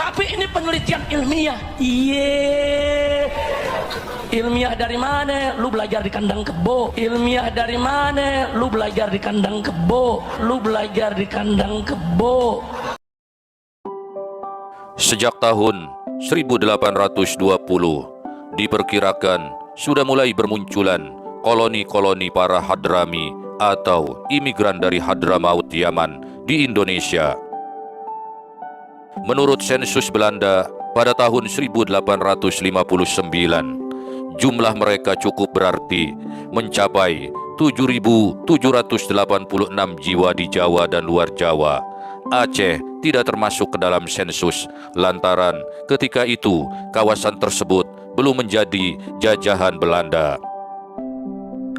Tapi ini penelitian ilmiah. Iya. Ilmiah dari mana? Lu belajar di kandang kebo. Ilmiah dari mana? Lu belajar di kandang kebo. Lu belajar di kandang kebo. Sejak tahun 1820, diperkirakan sudah mulai bermunculan koloni-koloni para Hadrami atau imigran dari Hadramaut Yaman di Indonesia. Menurut sensus Belanda pada tahun 1859, jumlah mereka cukup berarti, mencapai 7.786 jiwa di Jawa dan luar Jawa. Aceh tidak termasuk ke dalam sensus lantaran ketika itu kawasan tersebut belum menjadi jajahan Belanda.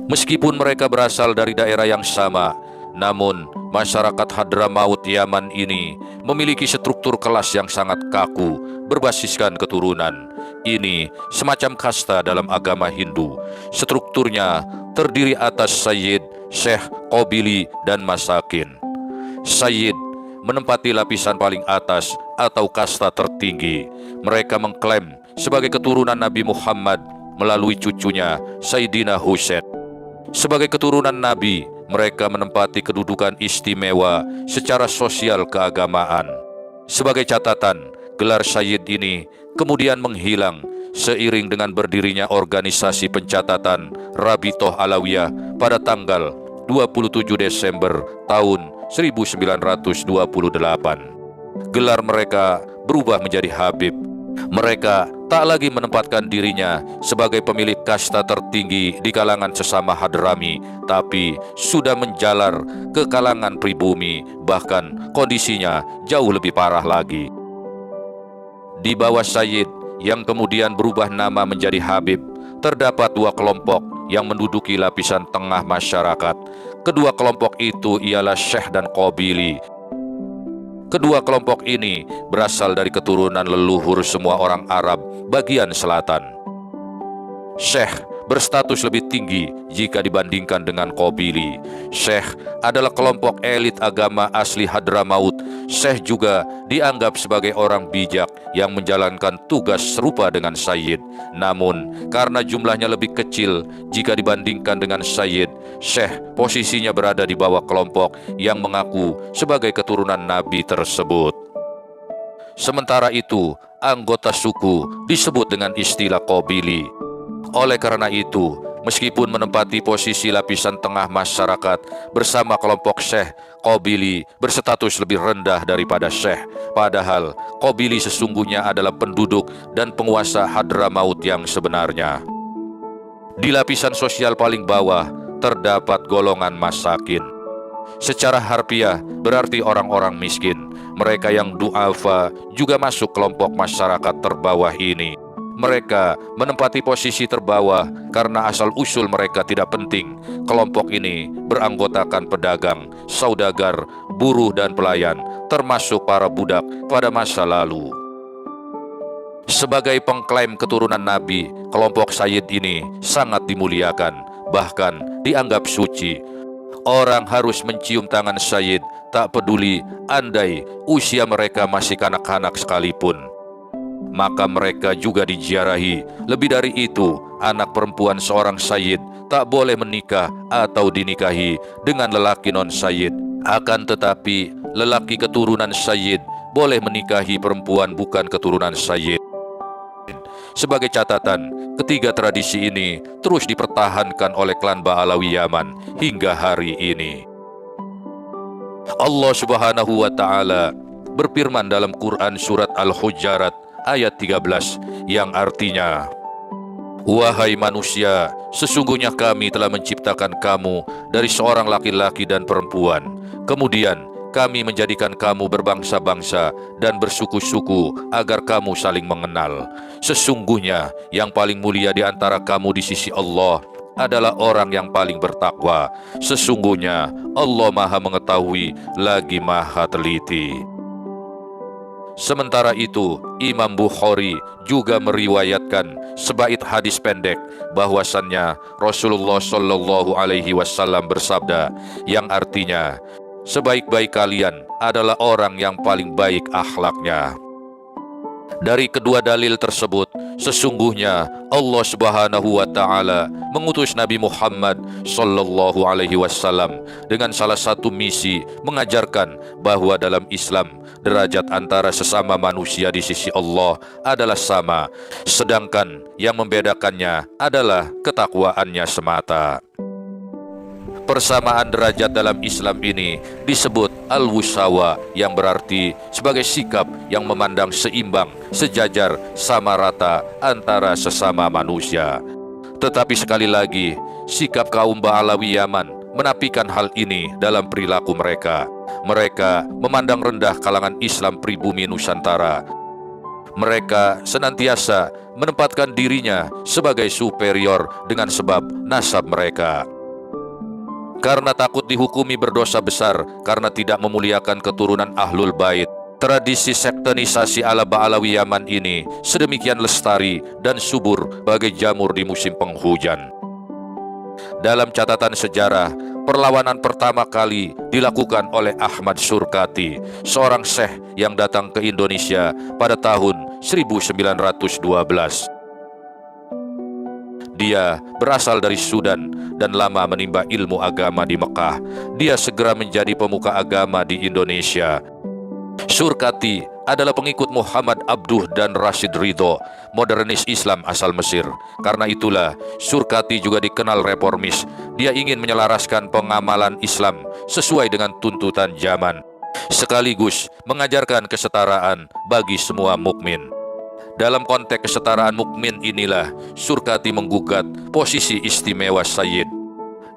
Meskipun mereka berasal dari daerah yang sama, namun masyarakat Hadramaut Yaman ini memiliki struktur kelas yang sangat kaku berbasiskan keturunan. Ini semacam kasta dalam agama Hindu. Strukturnya terdiri atas Sayyid, Syekh, Qabili, dan Masakin. Sayyid menempati lapisan paling atas atau kasta tertinggi. Mereka mengklaim sebagai keturunan Nabi Muhammad melalui cucunya Sayyidina Husain. Sebagai keturunan Nabi, mereka menempati kedudukan istimewa secara sosial keagamaan. Sebagai catatan, gelar Sayyid ini kemudian menghilang seiring dengan berdirinya organisasi pencatatan Rabitoh Alawiyah pada tanggal 27 Desember tahun 1928. Gelar mereka berubah menjadi Habib. Mereka tak lagi menempatkan dirinya sebagai pemilik kasta tertinggi di kalangan sesama Hadrami, tapi sudah menjalar ke kalangan pribumi, bahkan kondisinya jauh lebih parah lagi. Di bawah Sayyid yang kemudian berubah nama menjadi Habib, terdapat dua kelompok yang menduduki lapisan tengah masyarakat. Kedua kelompok itu ialah Syekh dan Qabili. Kedua kelompok ini berasal dari keturunan leluhur semua orang Arab bagian selatan. Syekh berstatus lebih tinggi jika dibandingkan dengan Qabili. Syekh adalah kelompok elit agama asli Hadramaut. Syekh juga dianggap sebagai orang bijak yang menjalankan tugas serupa dengan Sayyid. Namun, karena jumlahnya lebih kecil jika dibandingkan dengan Sayyid, Syekh posisinya berada di bawah kelompok yang mengaku sebagai keturunan Nabi tersebut. Sementara itu, anggota suku disebut dengan istilah Qabili. Oleh karena itu, meskipun menempati posisi lapisan tengah masyarakat bersama kelompok Syekh, Qabili berstatus lebih rendah daripada Syekh. Padahal Qabili sesungguhnya adalah penduduk dan penguasa Hadramaut yang sebenarnya. Di lapisan sosial paling bawah terdapat golongan Masakin. Secara harfiah berarti orang-orang miskin. Mereka yang du'afa juga masuk kelompok masyarakat terbawah ini. Mereka menempati posisi terbawah karena asal-usul mereka tidak penting. Kelompok ini beranggotakan pedagang, saudagar, buruh, dan pelayan, termasuk para budak pada masa lalu. Sebagai pengklaim keturunan Nabi, kelompok Sayyid ini sangat dimuliakan, bahkan dianggap suci. Orang harus mencium tangan Sayyid, tak peduli andai usia mereka masih kanak-kanak sekalipun. Maka mereka juga diziarahi. Lebih dari itu, anak perempuan seorang Sayyid tak boleh menikah atau dinikahi dengan lelaki non-Sayyid. Akan tetapi, lelaki keturunan Sayyid boleh menikahi perempuan bukan keturunan Sayyid. Sebagai catatan, ketiga tradisi ini terus dipertahankan oleh klan Ba'alawi Yaman hingga hari ini. Allah Subhanahu wa Ta'ala berfirman dalam Quran surat Al-Hujarat ayat 13 yang artinya, "Wahai manusia, sesungguhnya kami telah menciptakan kamu dari seorang laki-laki dan perempuan. Kemudian kami menjadikan kamu berbangsa-bangsa dan bersuku-suku agar kamu saling mengenal. Sesungguhnya yang paling mulia di antara kamu di sisi Allah adalah orang yang paling bertakwa. Sesungguhnya Allah Maha Mengetahui lagi Maha Teliti." Sementara itu, Imam Bukhari juga meriwayatkan sebait hadis pendek bahwasannya Rasulullah Shallallahu Alaihi Wasallam bersabda yang artinya, sebaik-baik kalian adalah orang yang paling baik akhlaknya. Dari kedua dalil tersebut, sesungguhnya Allah Subhanahu wa taala mengutus Nabi Muhammad sallallahu alaihi wasallam dengan salah satu misi mengajarkan bahwa dalam Islam derajat antara sesama manusia di sisi Allah adalah sama, sedangkan yang membedakannya adalah ketakwaannya semata. Persamaan derajat dalam Islam ini disebut al-wusawa, yang berarti sebagai sikap yang memandang seimbang, sejajar, sama rata antara sesama manusia. Tetapi sekali lagi, sikap kaum Ba'alawi Yaman menafikan hal ini dalam perilaku mereka. Mereka memandang rendah kalangan Islam pribumi Nusantara. Mereka senantiasa menempatkan dirinya sebagai superior dengan sebab nasab mereka. Karena takut dihukumi berdosa besar karena tidak memuliakan keturunan Ahlul Bait, tradisi sektenisasi ala Ba'alawi Yaman ini sedemikian lestari dan subur bagai jamur di musim penghujan. Dalam catatan sejarah, perlawanan pertama kali dilakukan oleh Ahmad Surkati, seorang syekh yang datang ke Indonesia pada tahun 1912. Dia berasal dari Sudan dan lama menimba ilmu agama di Mekah. Dia segera menjadi pemuka agama di Indonesia. Surkati adalah pengikut Muhammad Abduh dan Rashid Ridho, modernis Islam asal Mesir. Karena itulah Surkati juga dikenal reformis. Dia ingin menyelaraskan pengamalan Islam sesuai dengan tuntutan zaman, sekaligus mengajarkan kesetaraan bagi semua mukmin. Dalam konteks kesetaraan mukmin inilah Surkati menggugat posisi istimewa Sayyid.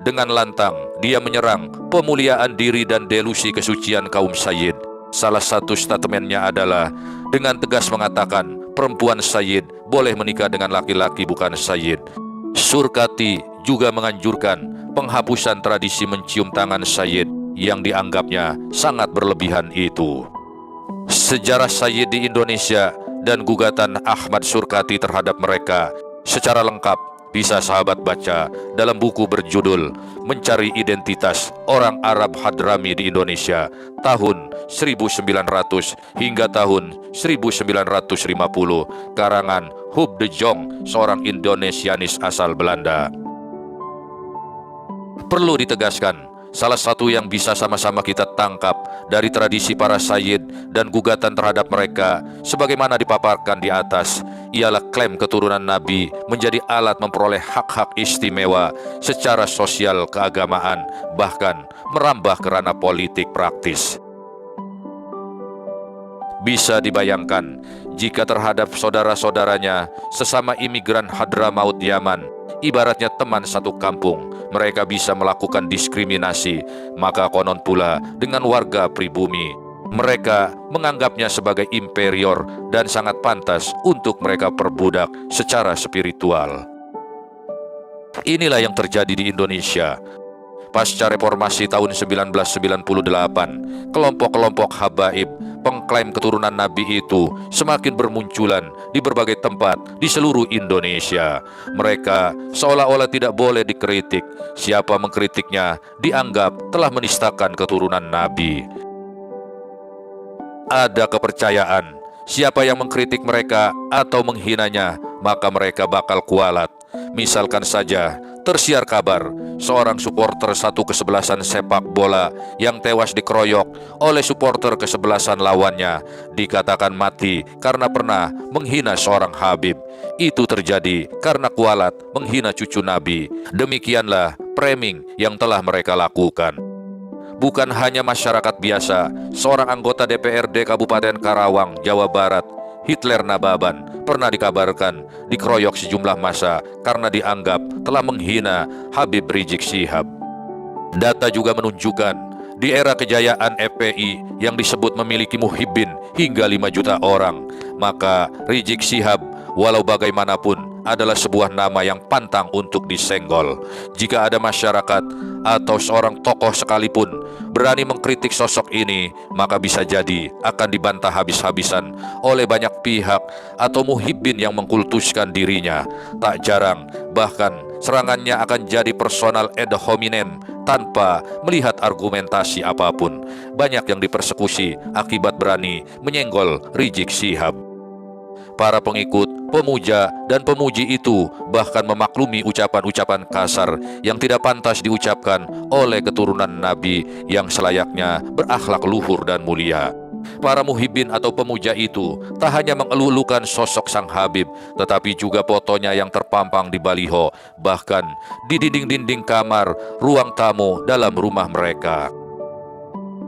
Dengan lantang, dia menyerang pemuliaan diri dan delusi kesucian kaum Sayyid. Salah satu statementnya adalah dengan tegas mengatakan perempuan Sayyid boleh menikah dengan laki-laki bukan Sayyid. Surkati juga menganjurkan penghapusan tradisi mencium tangan Sayyid yang dianggapnya sangat berlebihan itu. Sejarah Sayyid di Indonesia dan gugatan Ahmad Surkati terhadap mereka secara lengkap bisa sahabat baca dalam buku berjudul Mencari Identitas Orang Arab Hadrami di Indonesia tahun 1900 hingga tahun 1950, karangan Huub de Jong, seorang Indonesianis asal Belanda. Perlu ditegaskan, salah satu yang bisa sama-sama kita tangkap dari tradisi para sayyid dan gugatan terhadap mereka sebagaimana dipaparkan di atas ialah klaim keturunan Nabi menjadi alat memperoleh hak-hak istimewa secara sosial keagamaan, bahkan merambah ke ranah politik praktis. Bisa dibayangkan jika terhadap saudara-saudaranya sesama imigran Hadramaut Yaman, ibaratnya teman satu kampung, mereka bisa melakukan diskriminasi, maka konon pula dengan warga pribumi, mereka menganggapnya sebagai inferior dan sangat pantas untuk mereka perbudak secara spiritual. Inilah yang terjadi di Indonesia. Pasca reformasi tahun 1998, kelompok-kelompok habaib pengklaim keturunan Nabi itu semakin bermunculan di berbagai tempat di seluruh Indonesia. Mereka seolah-olah tidak boleh dikritik. Siapa mengkritiknya dianggap telah menistakan keturunan Nabi. Ada kepercayaan, siapa yang mengkritik mereka atau menghinanya, maka mereka bakal kualat. Misalkan saja, tersiar kabar seorang supporter satu kesebelasan sepak bola yang tewas dikeroyok oleh supporter kesebelasan lawannya, dikatakan mati karena pernah menghina seorang Habib. Itu terjadi karena kualat menghina cucu Nabi. Demikianlah framing yang telah mereka lakukan. Bukan hanya masyarakat biasa, seorang anggota DPRD Kabupaten Karawang, Jawa Barat, Hitler Nababan, pernah dikabarkan dikeroyok sejumlah massa karena dianggap telah menghina Habib Rizik Syihab. Data juga menunjukkan di era kejayaan FPI yang disebut memiliki muhibbin hingga 5 juta orang, maka Rizik Syihab walau bagaimanapun adalah sebuah nama yang pantang untuk disenggol. Jika ada masyarakat atau seorang tokoh sekalipun berani mengkritik sosok ini, maka bisa jadi akan dibantah habis-habisan oleh banyak pihak atau muhibbin yang mengkultuskan dirinya. Tak jarang bahkan serangannya akan jadi personal ad hominem tanpa melihat argumentasi apapun. Banyak yang dipersekusi akibat berani menyenggol Rizik Syihab. Para pengikut, pemuja, dan pemuji itu bahkan memaklumi ucapan-ucapan kasar yang tidak pantas diucapkan oleh keturunan Nabi yang selayaknya berakhlak luhur dan mulia. Para muhibbin atau pemuja itu tak hanya mengeluh-elukan sosok sang Habib, tetapi juga fotonya yang terpampang di baliho, bahkan di dinding-dinding kamar, ruang tamu dalam rumah mereka.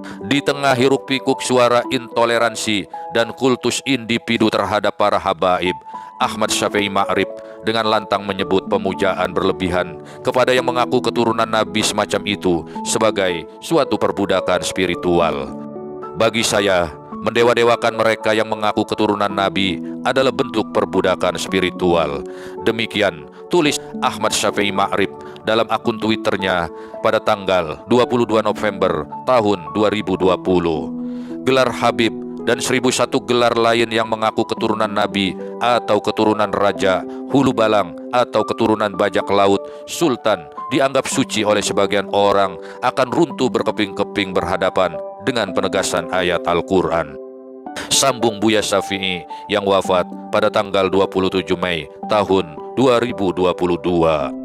Di tengah hiruk-pikuk suara intoleransi dan kultus individu terhadap para habaib, Ahmad Syafi'i Ma'rif dengan lantang menyebut pemujaan berlebihan kepada yang mengaku keturunan Nabi semacam itu sebagai suatu perbudakan spiritual. Bagi saya, mendewa-dewakan mereka yang mengaku keturunan Nabi adalah bentuk perbudakan spiritual. Demikian tulis Ahmad Syafi'i Ma'rif dalam akun Twitternya pada tanggal 22 November tahun 2020. Gelar Habib dan 1001 gelar lain yang mengaku keturunan Nabi atau keturunan Raja, Hulu Balang atau keturunan bajak laut, Sultan dianggap suci oleh sebagian orang akan runtuh berkeping-keping berhadapan dengan penegasan ayat Al-Quran. Sambung Buya Syafi'i yang wafat pada tanggal 27 Mei tahun 2022.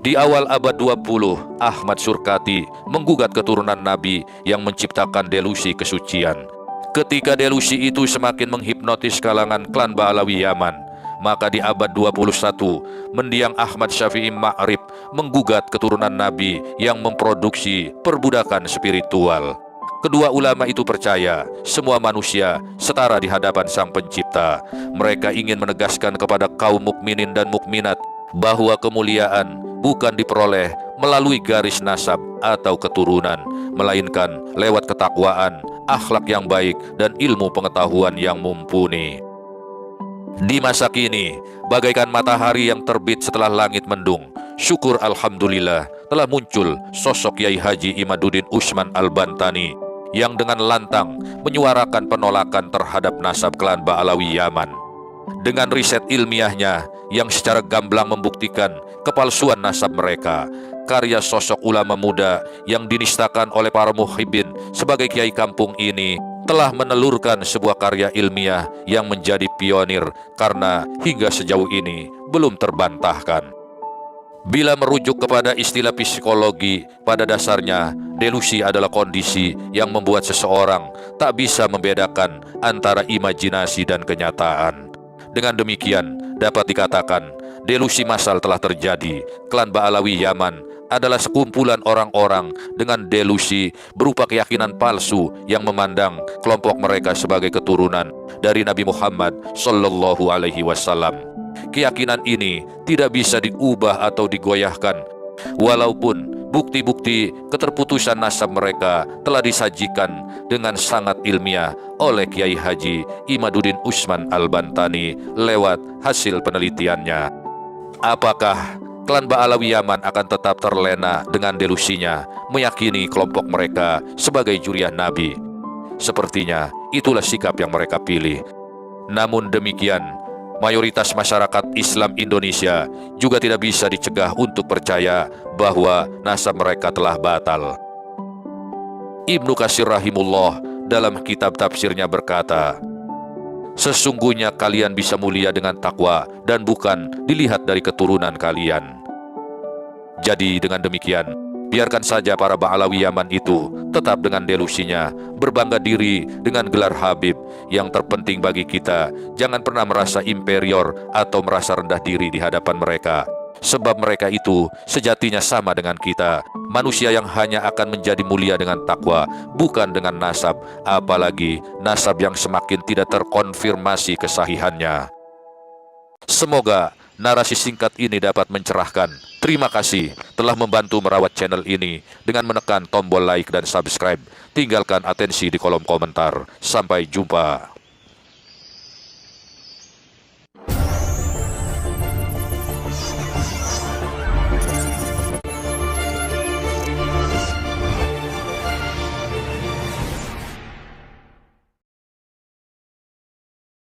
Di awal abad 20, Ahmad Surkati menggugat keturunan Nabi yang menciptakan delusi kesucian. Ketika delusi itu semakin menghipnotis kalangan klan Ba'alawi Yaman, maka di abad 21, mendiang Ahmad Syafi'i Ma'rif menggugat keturunan Nabi yang memproduksi perbudakan spiritual. Kedua ulama itu percaya semua manusia setara di hadapan Sang Pencipta. Mereka ingin menegaskan kepada kaum mukminin dan mukminat bahwa kemuliaan bukan diperoleh melalui garis nasab atau keturunan, melainkan lewat ketakwaan, akhlak yang baik, dan ilmu pengetahuan yang mumpuni. Di masa kini, bagaikan matahari yang terbit setelah langit mendung, syukur alhamdulillah telah muncul sosok Yai Haji Imaduddin Usman Al-Bantani yang dengan lantang menyuarakan penolakan terhadap nasab klan Ba'alawi Yaman. Dengan riset ilmiahnya yang secara gamblang membuktikan kepalsuan nasab mereka, karya sosok ulama muda yang dinistakan oleh para muhibbin sebagai kiai kampung ini telah menelurkan sebuah karya ilmiah yang menjadi pionir karena hingga sejauh ini belum terbantahkan. Bila merujuk kepada istilah psikologi, pada dasarnya delusi adalah kondisi yang membuat seseorang tak bisa membedakan antara imajinasi dan kenyataan. Dengan demikian, dapat dikatakan delusi massal telah terjadi. Klan Ba'alawi Yaman adalah sekumpulan orang-orang dengan delusi berupa keyakinan palsu yang memandang kelompok mereka sebagai keturunan dari Nabi Muhammad Sallallahu Alaihi Wasallam. Keyakinan ini tidak bisa diubah atau digoyahkan, walaupun bukti-bukti keterputusan nasab mereka telah disajikan dengan sangat ilmiah oleh Kiai Haji Imaduddin Usman Al-Bantani lewat hasil penelitiannya. Apakah klan Ba'alawi Yaman akan tetap terlena dengan delusinya, meyakini kelompok mereka sebagai juriah Nabi? Sepertinya itulah sikap yang mereka pilih. Namun demikian, mayoritas masyarakat Islam Indonesia juga tidak bisa dicegah untuk percaya bahwa nasab mereka telah batal. Ibnu Katsir rahimullah dalam kitab tafsirnya berkata, sesungguhnya kalian bisa mulia dengan takwa dan bukan dilihat dari keturunan kalian. Jadi dengan demikian, biarkan saja para Ba'alawi Yaman itu tetap dengan delusinya, berbangga diri dengan gelar Habib. Yang terpenting bagi kita, jangan pernah merasa inferior atau merasa rendah diri di hadapan mereka. Sebab mereka itu sejatinya sama dengan kita, manusia yang hanya akan menjadi mulia dengan takwa, bukan dengan nasab, apalagi nasab yang semakin tidak terkonfirmasi kesahihannya. Semoga narasi singkat ini dapat mencerahkan. Terima kasih telah membantu merawat channel ini dengan menekan tombol like dan subscribe. Tinggalkan atensi di kolom komentar. Sampai jumpa.